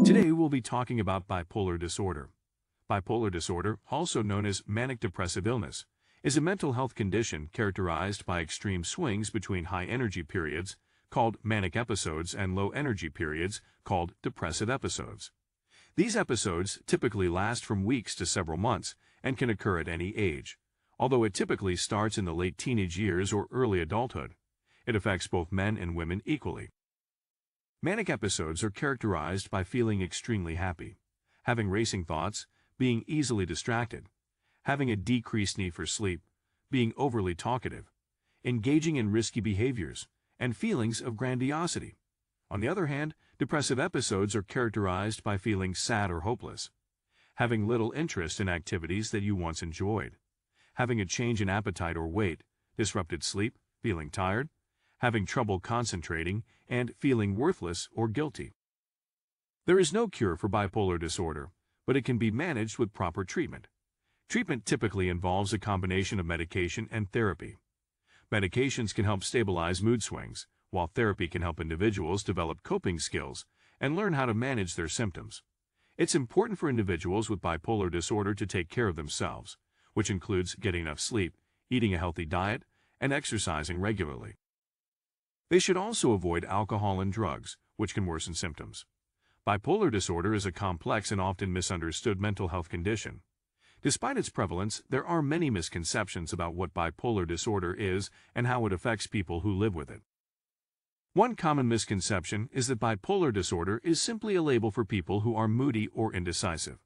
Today we'll be talking about bipolar disorder. Bipolar disorder, also known as manic depressive illness, is a mental health condition characterized by extreme swings between high-energy periods, called manic episodes, and low-energy periods, called depressive episodes. These episodes typically last from weeks to several months and can occur at any age. Although it typically starts in the late teenage years or early adulthood, it affects both men and women equally. Manic episodes are characterized by feeling extremely happy, having racing thoughts, being easily distracted, having a decreased need for sleep, being overly talkative, engaging in risky behaviors, and feelings of grandiosity. On the other hand, depressive episodes are characterized by feeling sad or hopeless, having little interest in activities that you once enjoyed, having a change in appetite or weight, disrupted sleep, feeling tired, having trouble concentrating, and feeling worthless or guilty. There is no cure for bipolar disorder, but it can be managed with proper treatment. Treatment typically involves a combination of medication and therapy. Medications can help stabilize mood swings, while therapy can help individuals develop coping skills and learn how to manage their symptoms. It's important for individuals with bipolar disorder to take care of themselves, which includes getting enough sleep, eating a healthy diet, and exercising regularly. They should also avoid alcohol and drugs, which can worsen symptoms. Bipolar disorder is a complex and often misunderstood mental health condition. Despite its prevalence, there are many misconceptions about what bipolar disorder is and how it affects people who live with it. One common misconception is that bipolar disorder is simply a label for people who are moody or indecisive.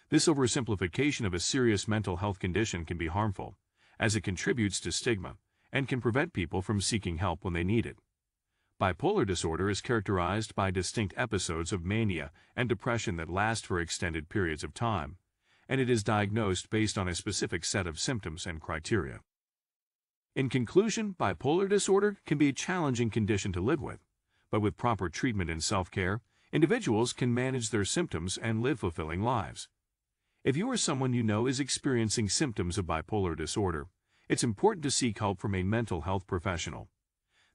This oversimplification of a serious mental health condition can be harmful, as it contributes to stigma and can prevent people from seeking help when they need it. Bipolar disorder is characterized by distinct episodes of mania and depression that last for extended periods of time, and it is diagnosed based on a specific set of symptoms and criteria. In conclusion, bipolar disorder can be a challenging condition to live with, but with proper treatment and self-care, individuals can manage their symptoms and live fulfilling lives. If you or someone you know is experiencing symptoms of bipolar disorder, it's important to seek help from a mental health professional.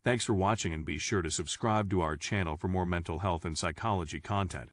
Thanks for watching, and be sure to subscribe to our channel for more mental health and psychology content.